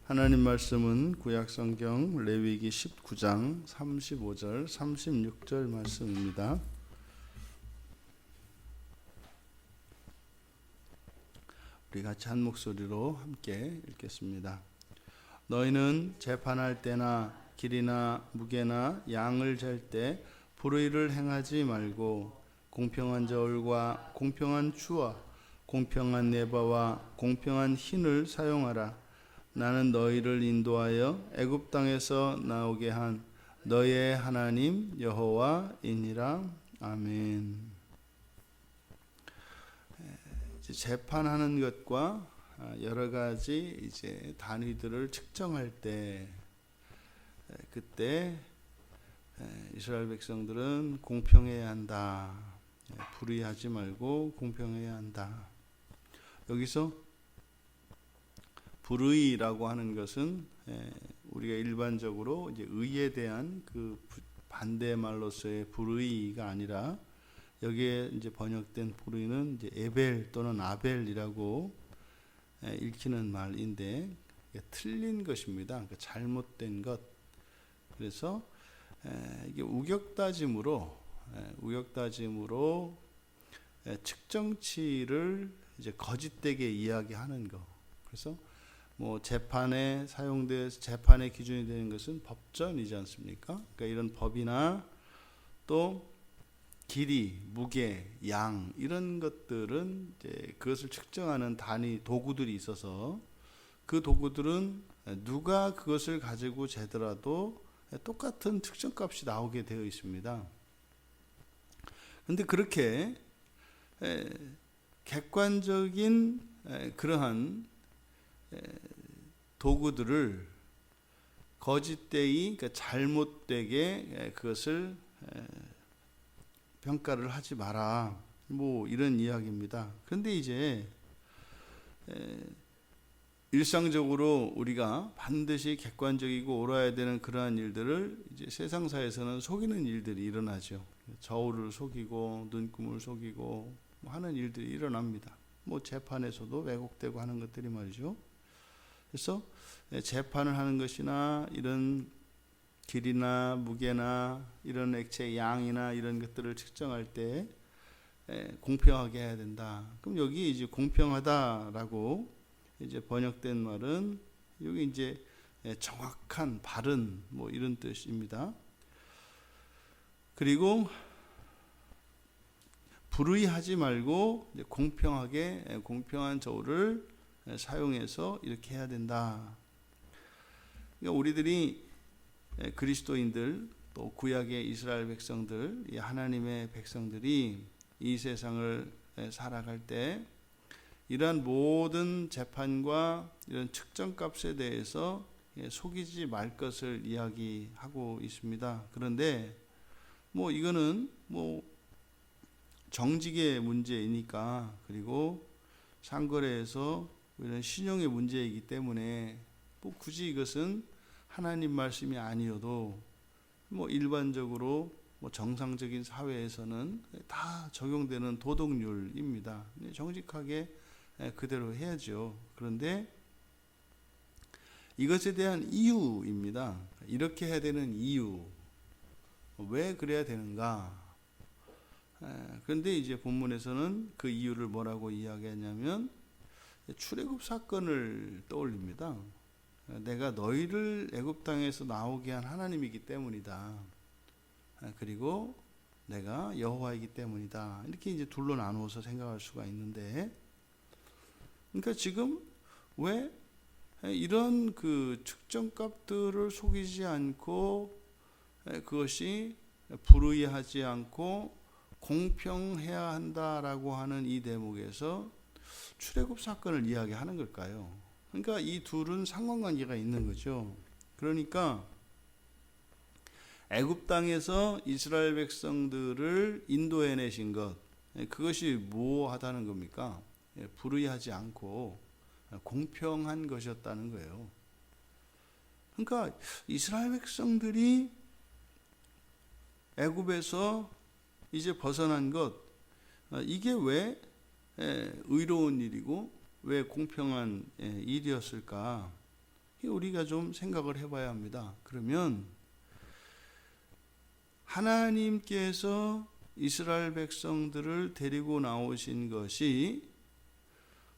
하나님 말씀은 구약성경 레위기 19장 35절 36절 말씀입니다. 우리 같이 한 목소리로 함께 읽겠습니다. 너희는 재판할 때나 길이나 무게나 양을 잴 때 불의를 행하지 말고 공평한 저울과 공평한 추와 공평한 네바와 공평한 흰을 사용하라. 나는 너희를 인도하여 애굽 땅에서 나오게 한 너희의 하나님 여호와이니라. 아멘. 이제 재판하는 것과 여러 가지 이제 단위들을 측정할 때 그때 이스라엘 백성들은 공평해야 한다. 불의하지 말고 공평해야 한다. 여기서 불의라고 하는 것은 우리가 일반적으로 이제 의에 대한 그 반대말로서의 불의가 아니라 여기에 이제 번역된 불의는 이제 에벨 또는 아벨이라고 읽히는 말인데 틀린 것입니다. 그러니까 잘못된 것. 그래서 이게 우격다짐으로 측정치를 이제 거짓되게 이야기하는 거. 그래서 뭐 재판에 기준이 되는 것은 법전이지 않습니까? 그러니까 이런 법이나 또 길이, 무게, 양 이런 것들은 이제 그것을 측정하는 단위 도구들이 있어서 그 도구들은 누가 그것을 가지고 재더라도 똑같은 측정값이 나오게 되어 있습니다. 그런데 그렇게 객관적인 그러한 도구들을 거짓되이 그러니까 잘못되게 그것을 평가를 하지 마라. 뭐 이런 이야기입니다. 그런데 이제 일상적으로 우리가 반드시 객관적이고 옳아야 되는 그러한 일들을 이제 세상사에서는 속이는 일들이 일어나죠. 저울을 속이고 눈금을 속이고 하는 일들이 일어납니다. 뭐 재판에서도 왜곡되고 하는 것들이 말이죠. 그래서 재판을 하는 것이나 이런 길이나 무게나 이런 액체의 양이나 이런 것들을 측정할 때 공평하게 해야 된다. 그럼 여기 이제 공평하다라고 이제 번역된 말은 여기 이제 정확한 바른 뭐 이런 뜻입니다. 그리고 불의하지 말고 공평하게 공평한 저울을 사용해서 이렇게 해야 된다. 그러니까 우리들이 그리스도인들 또 구약의 이스라엘 백성들, 하나님의 백성들이 이 세상을 살아갈 때 이러한 모든 재판과 이런 측정값에 대해서 속이지 말 것을 이야기하고 있습니다. 그런데 뭐 이거는 뭐 정직의 문제이니까 그리고 상거래에서 이런 신용의 문제이기 때문에 뭐 굳이 이것은 하나님 말씀이 아니어도 뭐 일반적으로 뭐 정상적인 사회에서는 다 적용되는 도덕률입니다. 정직하게 그대로 해야죠. 그런데 이것에 대한 이유입니다. 이렇게 해야 되는 이유, 왜 그래야 되는가? 그런데 이제 본문에서는 그 이유를 뭐라고 이야기하냐면 출애굽 사건을 떠올립니다. 내가 너희를 애굽 땅에서 나오게 한 하나님이기 때문이다. 그리고 내가 여호와이기 때문이다. 이렇게 이제 둘로 나누어서 생각할 수가 있는데, 그러니까 지금 왜 이런 그 측정값들을 속이지 않고 그것이 불의하지 않고 공평해야 한다라고 하는 이 대목에서 출애굽 사건을 이야기하는 걸까요? 그러니까 이 둘은 상관관계가 있는 거죠. 그러니까 애굽 땅에서 이스라엘 백성들을 인도해내신 것, 그것이 무엇하다는 겁니까? 불의하지 않고 공평한 것이었다는 거예요. 그러니까 이스라엘 백성들이 애굽에서 이제 벗어난 것, 이게 왜 의로운 일이고 왜 공평한 일이었을까? 우리가 좀 생각을 해봐야 합니다. 그러면 하나님께서 이스라엘 백성들을 데리고 나오신 것이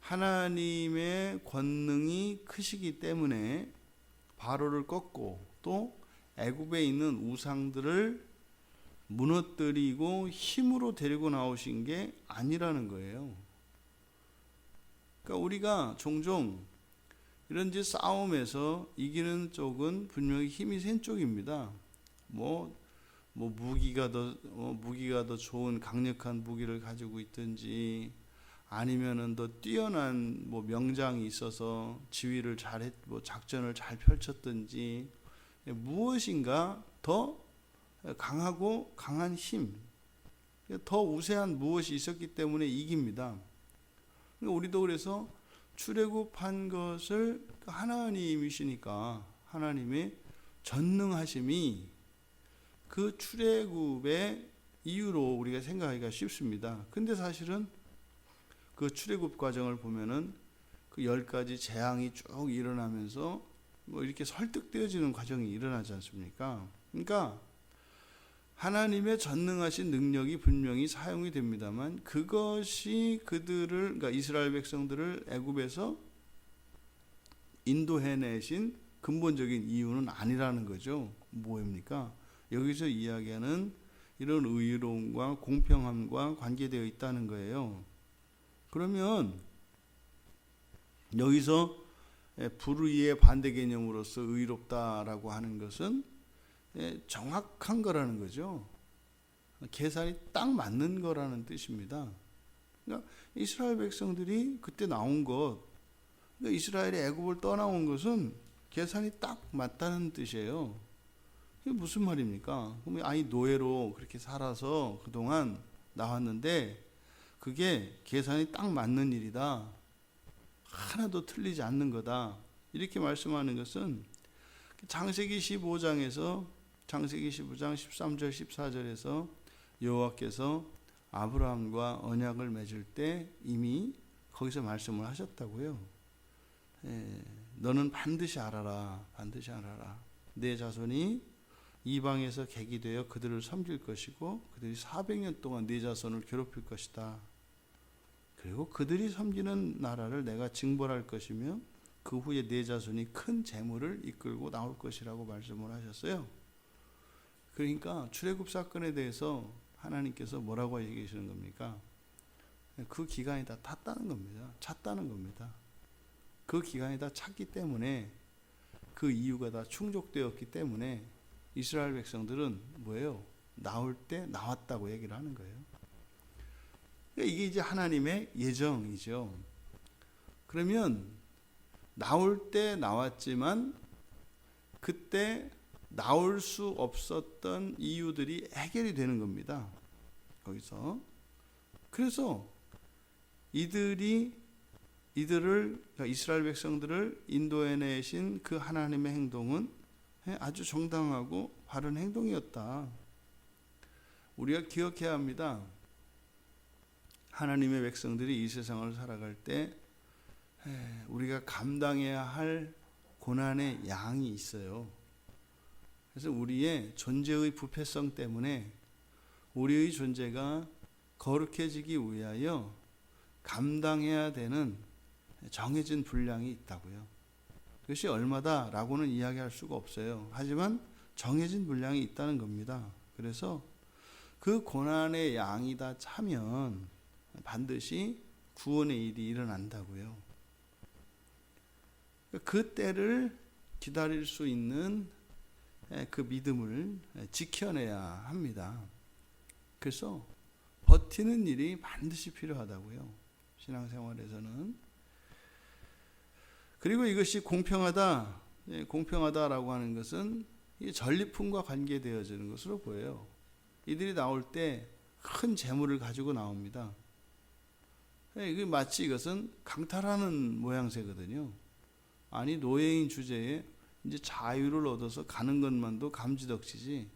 하나님의 권능이 크시기 때문에 바로를 꺾고 또 애굽에 있는 우상들을 무너뜨리고 힘으로 데리고 나오신 게 아니라는 거예요. 그러니까 우리가 종종 이런 싸움에서 이기는 쪽은 분명히 힘이 센 쪽입니다. 무기가 더 좋은 강력한 무기를 가지고 있든지 아니면은 더 뛰어난 명장이 있어서 지휘를 작전을 잘 펼쳤든지 무엇인가 더 강하고 강한 힘, 더 우세한 무엇이 있었기 때문에 이깁니다. 우리도 그래서 출애굽한 것을 하나님이시니까 하나님의 전능하심이 그 출애굽의 이유로 우리가 생각하기가 쉽습니다. 근데 사실은 그 출애굽 과정을 보면은 그 10가지 재앙이 쭉 일어나면서 이렇게 설득되어지는 과정이 일어나지 않습니까? 그러니까 하나님의 전능하신 능력이 분명히 사용이 됩니다만 그것이 그러니까 이스라엘 백성들을 애굽에서 인도해내신 근본적인 이유는 아니라는 거죠. 뭐입니까? 여기서 이야기하는 이런 의로움과 공평함과 관계되어 있다는 거예요. 그러면 여기서 불의의 반대 개념으로서 의롭다라고 하는 것은 정확한 거라는 거죠. 계산이 딱 맞는 거라는 뜻입니다. 그러니까 이스라엘 백성들이 그때 나온 것, 그러니까 이스라엘이 애굽을 떠나온 것은 계산이 딱 맞다는 뜻이에요. 이게 무슨 말입니까? 그러면 노예로 그렇게 살아서 그동안 나왔는데 그게 계산이 딱 맞는 일이다. 하나도 틀리지 않는 거다. 이렇게 말씀하는 것은 창세기 15장 13절 14절에서 여호와께서 아브라함과 언약을 맺을 때 이미 거기서 말씀을 하셨다고요. 너는 반드시 알아라. 내 자손이 이방에서 객이 되어 그들을 섬길 것이고 그들이 400년 동안 네 자손을 괴롭힐 것이다. 그리고 그들이 섬기는 나라를 내가 징벌할 것이며 그 후에 네 자손이 큰 재물을 이끌고 나올 것이라고 말씀을 하셨어요. 그러니까 출애굽 사건에 대해서 하나님께서 뭐라고 얘기하시는 겁니까? 그 기간이 다 찼다는 겁니다. 그 기간이 다 찼기 때문에 그 이유가 다 충족되었기 때문에 이스라엘 백성들은 뭐예요? 나올 때 나왔다고 얘기를 하는 거예요. 이게 이제 하나님의 예정이죠. 그러면 나올 때 나왔지만 그때 나올 수 없었던 이유들이 해결이 되는 겁니다. 거기서. 그래서 이들을 그러니까 이스라엘 백성들을 인도해내신 그 하나님의 행동은 아주 정당하고 바른 행동이었다. 우리가 기억해야 합니다. 하나님의 백성들이 이 세상을 살아갈 때 우리가 감당해야 할 고난의 양이 있어요. 그래서 우리의 존재의 부패성 때문에 우리의 존재가 거룩해지기 위하여 감당해야 되는 정해진 분량이 있다고요. 그것이 얼마다라고는 이야기할 수가 없어요. 하지만 정해진 분량이 있다는 겁니다. 그래서 그 고난의 양이 다 차면 반드시 구원의 일이 일어난다고요. 그 때를 기다릴 수 있는 그 믿음을 지켜내야 합니다. 그래서 버티는 일이 반드시 필요하다고요. 신앙생활에서는. 그리고 이것이 공평하다라고 하는 것은 이 전리품과 관계되어지는 것으로 보여요. 이들이 나올 때 큰 재물을 가지고 나옵니다. 마치 이것은 강탈하는 모양새거든요. 아니 노예인 주제에 이제 자유를 얻어서 가는 것만도 감지덕지지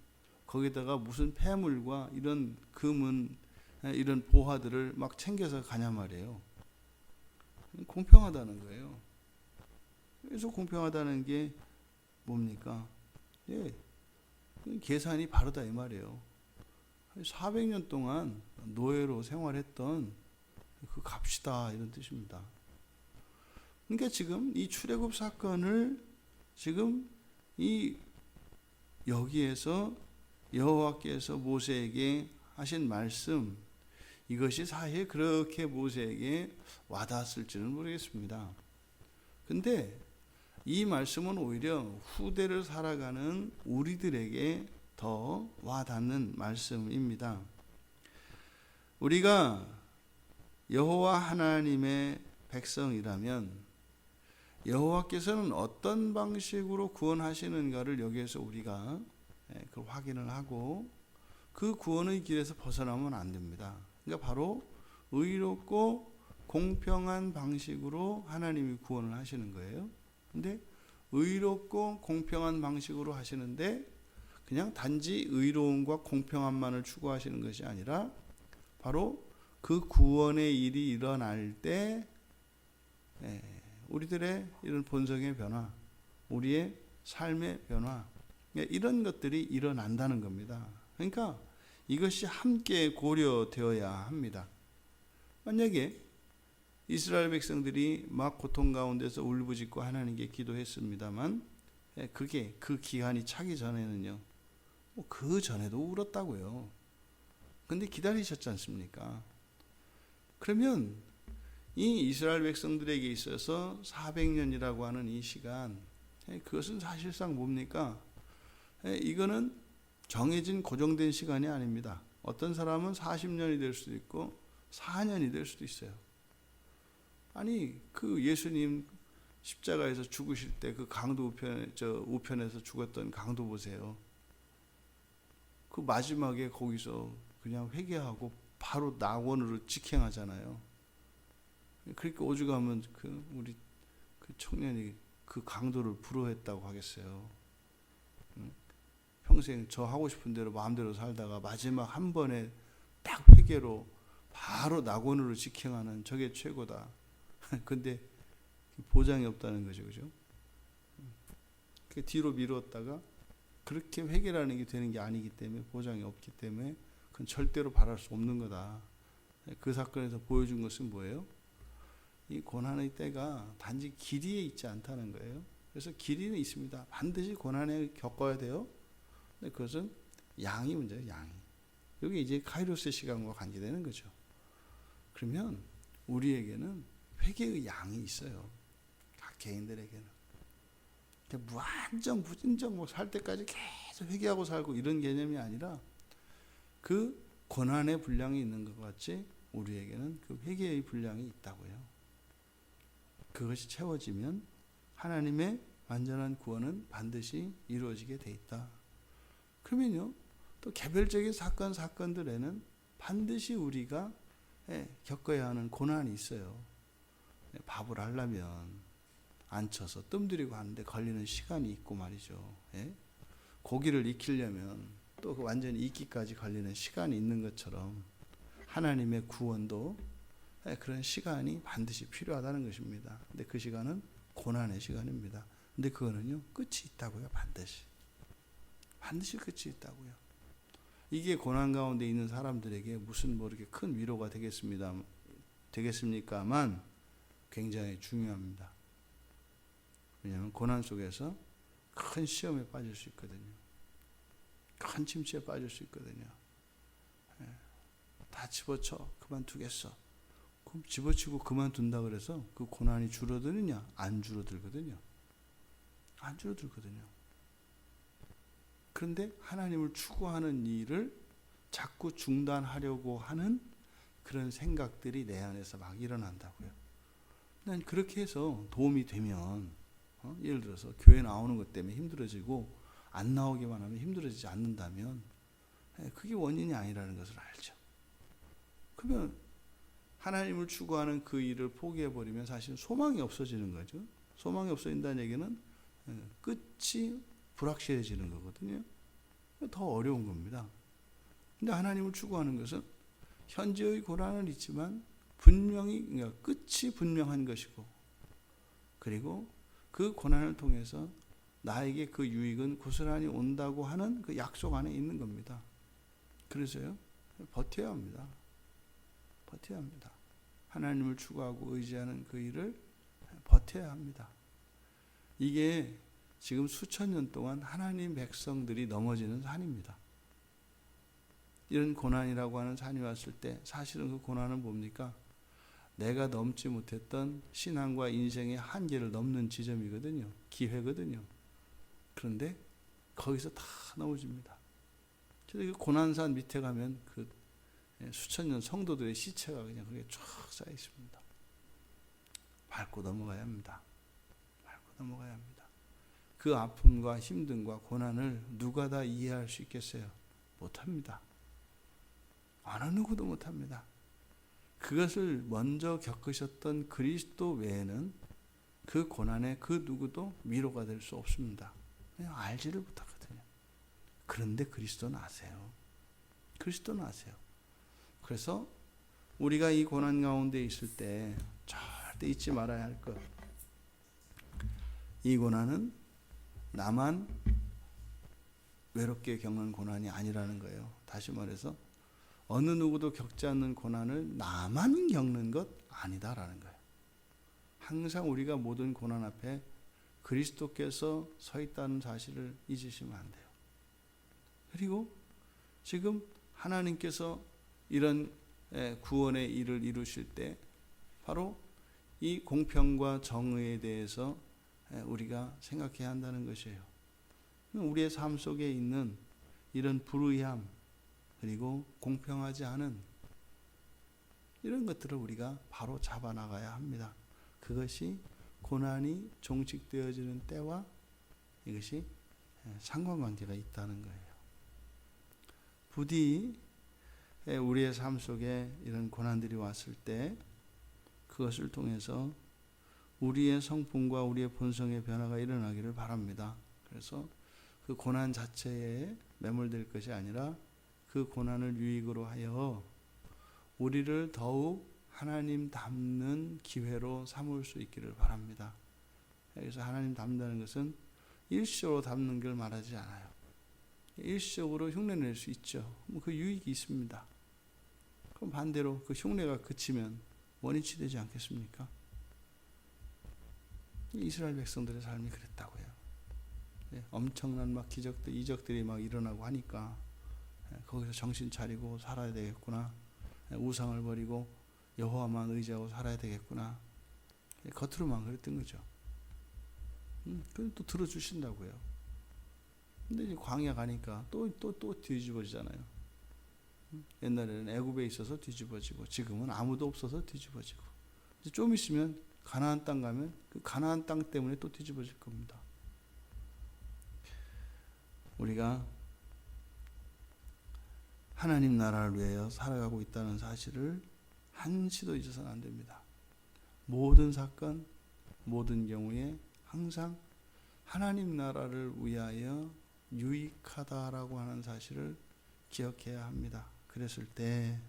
거기다가 무슨 폐물과 이런 금은 이런 보화들을 막 챙겨서 가냐 말이에요. 공평하다는 거예요. 그래서 공평하다는 게 뭡니까? 예, 계산이 바르다 이 말이에요. 400년 동안 노예로 생활했던 그 값이다 이런 뜻입니다. 그러니까 지금 이 출애굽 사건을 지금 이 여기에서 여호와께서 모세에게 하신 말씀, 이것이 사실 그렇게 모세에게 와닿았을지는 모르겠습니다. 근데 이 말씀은 오히려 후대를 살아가는 우리들에게 더 와닿는 말씀입니다. 우리가 여호와 하나님의 백성이라면 여호와께서는 어떤 방식으로 구원하시는가를 여기에서 우리가 그걸 확인을 하고 그 구원의 길에서 벗어나면 안 됩니다. 그러니까 바로 의롭고 공평한 방식으로 하나님이 구원을 하시는 거예요. 근데 의롭고 공평한 방식으로 하시는데 그냥 단지 의로움과 공평함만을 추구하시는 것이 아니라 바로 그 구원의 일이 일어날 때 우리들의 이런 본성의 변화, 우리의 삶의 변화, 이런 것들이 일어난다는 겁니다. 그러니까 이것이 함께 고려되어야 합니다. 만약에 이스라엘 백성들이 막 고통 가운데서 울부짖고 하나님께 기도했습니다만 그게 그 기한이 차기 전에는요, 그 전에도 울었다고요. 근데 기다리셨지 않습니까? 그러면 이 이스라엘 백성들에게 있어서 400년이라고 하는 이 시간, 그것은 사실상 뭡니까? 이거는 정해진 고정된 시간이 아닙니다. 어떤 사람은 40년이 될 수도 있고 4년이 될 수도 있어요. 아니 그 예수님 십자가에서 죽으실 때 그 강도 우편에서 죽었던 강도 보세요. 그 마지막에 거기서 그냥 회개하고 바로 낙원으로 직행하잖아요. 그러니까 오죽하면 우리 그 청년이 그 강도를 부러워했다고 하겠어요. 평생 저 하고 싶은 대로 마음대로 살다가 마지막 한 번에 딱 회개로 바로 낙원으로 직행하는 저게 최고다. 근데 보장이 없다는 거죠, 그죠? 뒤로 미뤘다가 그렇게 회개라는 게 되는 게 아니기 때문에, 보장이 없기 때문에 그건 절대로 바랄 수 없는 거다. 그 사건에서 보여준 것은 뭐예요? 이 고난의 때가 단지 길이에 있지 않다는 거예요. 그래서 길이는 있습니다. 반드시 고난을 겪어야 돼요. 근데 그것은 양이 문제예요, 양이. 여기 이제 카이로스의 시간과 관계되는 거죠. 그러면 우리에게는 회개의 양이 있어요. 각 개인들에게는. 무한정 무진정 살 때까지 계속 회개하고 살고 이런 개념이 아니라 그 고난의 분량이 있는 것 같이 우리에게는 그 회개의 분량이 있다고요. 그것이 채워지면 하나님의 완전한 구원은 반드시 이루어지게 돼 있다. 그러면요, 또 개별적인 사건들에는 반드시 우리가 겪어야 하는 고난이 있어요. 밥을 하려면 앉혀서 뜸들이고 하는데 걸리는 시간이 있고 말이죠. 고기를 익히려면 또 완전히 익기까지 걸리는 시간이 있는 것처럼 하나님의 구원도 그런 시간이 반드시 필요하다는 것입니다. 근데 그 시간은 고난의 시간입니다. 근데 그거는요, 끝이 있다고요. 반드시 끝이 있다고요. 이게 고난 가운데 있는 사람들에게 무슨 이렇게 큰 위로가 되겠습니까만 굉장히 중요합니다. 왜냐하면 고난 속에서 큰 시험에 빠질 수 있거든요. 큰 침체에 빠질 수 있거든요. 다 집어쳐 그만두겠어. 그럼 집어치고 그만둔다 그래서 그 고난이 줄어드느냐? 안 줄어들거든요. 안 줄어들거든요. 그런데 하나님을 추구하는 일을 자꾸 중단하려고 하는 그런 생각들이 내 안에서 막 일어난다고요. 난 그렇게 해서 도움이 되면 예를 들어서 교회 나오는 것 때문에 힘들어지고 안 나오기만 하면 힘들어지지 않는다면 그게 원인이 아니라는 것을 알죠. 그러면 하나님을 추구하는 그 일을 포기해버리면 사실 소망이 없어지는 거죠. 소망이 없어진다는 얘기는 끝이 불확실해지는 거거든요. 더 어려운 겁니다. 근데 하나님을 추구하는 것은 현재의 고난은 있지만 분명히, 그러니까 끝이 분명한 것이고, 그리고 그 고난을 통해서 나에게 그 유익은 고스란히 온다고 하는 그 약속 안에 있는 겁니다. 그래서요, 버텨야 합니다. 버텨야 합니다. 하나님을 추구하고 의지하는 그 일을 버텨야 합니다. 이게 지금 수천 년 동안 하나님 백성들이 넘어지는 산입니다. 이런 고난이라고 하는 산이 왔을 때 사실은 그 고난은 뭡니까? 내가 넘지 못했던 신앙과 인생의 한계를 넘는 지점이거든요. 기회거든요. 그런데 거기서 다 넘어집니다. 그래서 그 고난산 밑에 가면 그 수천 년 성도들의 시체가 그냥 그게 쫙 쌓여 있습니다. 밟고 넘어가야 합니다. 밟고 넘어가야 합니다. 그 아픔과 힘듦과 고난을 누가 다 이해할 수 있겠어요? 못합니다. 어느 누구도 못합니다. 그것을 먼저 겪으셨던 그리스도 외에는 그 고난에 그 누구도 위로가 될 수 없습니다. 그냥 알지를 못하거든요. 그런데 그리스도는 아세요. 그리스도는 아세요. 그래서 우리가 이 고난 가운데 있을 때 절대 잊지 말아야 할 것. 이 고난은 나만 외롭게 겪는 고난이 아니라는 거예요. 다시 말해서 어느 누구도 겪지 않는 고난을 나만 겪는 것 아니다라는 거예요. 항상 우리가 모든 고난 앞에 그리스도께서 서 있다는 사실을 잊으시면 안 돼요. 그리고 지금 하나님께서 이런 구원의 일을 이루실 때 바로 이 공평과 정의에 대해서 우리가 생각해야 한다는 것이에요. 우리의 삶 속에 있는 이런 불의함 그리고 공평하지 않은 이런 것들을 우리가 바로 잡아나가야 합니다. 그것이 고난이 종식되어지는 때와 이것이 상관관계가 있다는 거예요. 부디 우리의 삶 속에 이런 고난들이 왔을 때 그것을 통해서 우리의 성품과 우리의 본성의 변화가 일어나기를 바랍니다. 그래서 그 고난 자체에 매몰될 것이 아니라 그 고난을 유익으로 하여 우리를 더욱 하나님 닮는 기회로 삼을 수 있기를 바랍니다. 여기서 하나님 닮는다는 것은 일시적으로 닮는 걸 말하지 않아요. 일시적으로 흉내낼 수 있죠. 그 유익이 있습니다. 그럼 반대로 그 흉내가 그치면 원인치 되지 않겠습니까? 이스라엘 백성들의 삶이 그랬다고요. 엄청난 막 기적들, 이적들이 막 일어나고 하니까 거기서 정신 차리고 살아야 되겠구나. 우상을 버리고 여호와만 의지하고 살아야 되겠구나. 겉으로만 그랬던 거죠. 그럼 또 들어주신다고요. 근데 이제 광야 가니까 또 뒤집어지잖아요. 옛날에는 애굽에 있어서 뒤집어지고 지금은 아무도 없어서 뒤집어지고 이제 좀 있으면 가나안 땅 가면 그 가나안 땅 때문에 또 뒤집어질 겁니다. 우리가 하나님 나라를 위하여 살아가고 있다는 사실을 한시도 잊어서는 안 됩니다. 모든 사건, 모든 경우에 항상 하나님 나라를 위하여 유익하다라고 하는 사실을 기억해야 합니다. 그랬을 때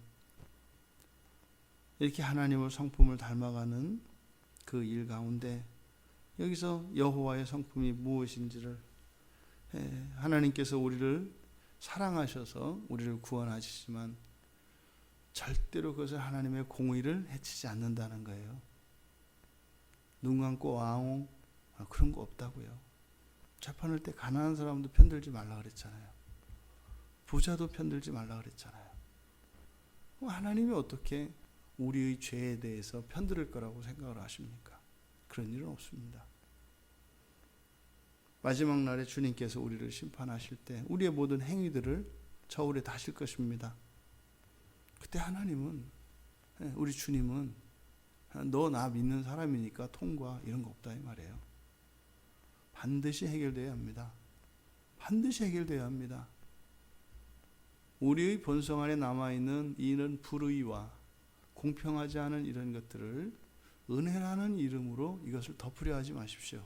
이렇게 하나님의 성품을 닮아가는 그 일 가운데 여기서 여호와의 성품이 무엇인지를 하나님께서 우리를 사랑하셔서 우리를 구원하시지만 절대로 그것을 하나님의 공의를 해치지 않는다는 거예요. 눈 감고 아웅 그런 거 없다고요. 재판할 때 가난한 사람도 편들지 말라 그랬잖아요. 부자도 편들지 말라 그랬잖아요. 하나님이 어떻게 우리의 죄에 대해서 편들을 거라고 생각을 하십니까? 그런 일은 없습니다. 마지막 날에 주님께서 우리를 심판하실 때 우리의 모든 행위들을 저울에 다실 것입니다. 그때 하나님은, 우리 주님은 너 나 믿는 사람이니까 통과 이런 거 없다 이 말이에요. 반드시 해결돼야 합니다. 반드시 해결돼야 합니다. 우리의 본성 안에 남아있는 이런 불의와 공평하지 않은 이런 것들을 은혜라는 이름으로 이것을 덮으려 하지 마십시오.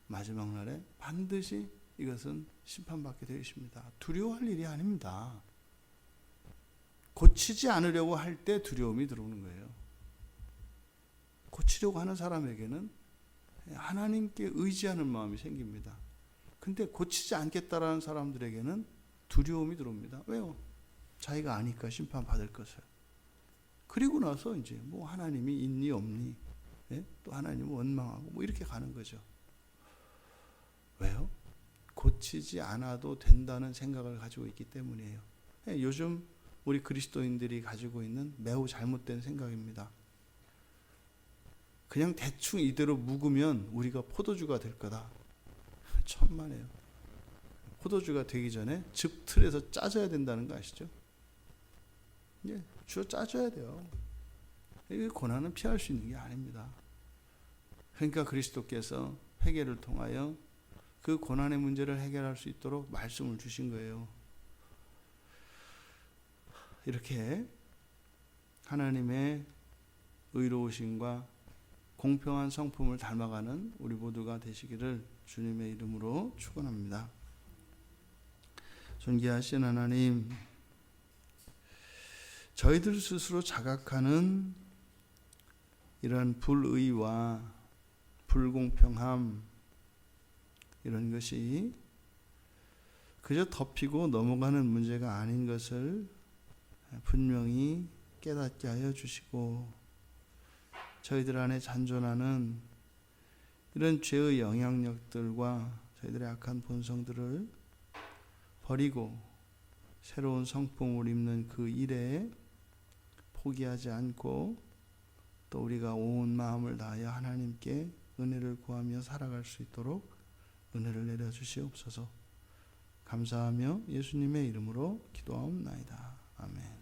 마지막 날에 반드시 이것은 심판받게 되어 있습니다. 두려워할 일이 아닙니다. 고치지 않으려고 할 때 두려움이 들어오는 거예요. 고치려고 하는 사람에게는 하나님께 의지하는 마음이 생깁니다. 근데 고치지 않겠다라는 사람들에게는 두려움이 들어옵니다. 왜요? 자기가 아니까 심판받을 것을. 그리고 나서 이제 뭐 하나님이 있니 없니, 예? 또 하나님은 원망하고 뭐 이렇게 가는 거죠. 왜요? 고치지 않아도 된다는 생각을 가지고 있기 때문이에요. 예, 요즘 우리 그리스도인들이 가지고 있는 매우 잘못된 생각입니다. 그냥 대충 이대로 묵으면 우리가 포도주가 될 거다. 천만에요. 포도주가 되기 전에 즙 틀에서 짜져야 된다는 거 아시죠? 예, 주어 짜져야 돼요. 이 고난은 피할 수 있는 게 아닙니다. 그러니까 그리스도께서 회개를 통하여 그 고난의 문제를 해결할 수 있도록 말씀을 주신 거예요. 이렇게 하나님의 의로우심과 공평한 성품을 닮아가는 우리 모두가 되시기를 주님의 이름으로 축원합니다. 존귀하신 하나님, 저희들 스스로 자각하는 이런 불의와 불공평함, 이런 것이 그저 덮이고 넘어가는 문제가 아닌 것을 분명히 깨닫게 하여 주시고, 저희들 안에 잔존하는 이런 죄의 영향력들과 저희들의 악한 본성들을 버리고 새로운 성품을 입는 그 일에 포기하지 않고 또 우리가 온 마음을 다하여 하나님께 은혜를 구하며 살아갈 수 있도록 은혜를 내려주시옵소서. 감사하며 예수님의 이름으로 기도하옵나이다. 아멘.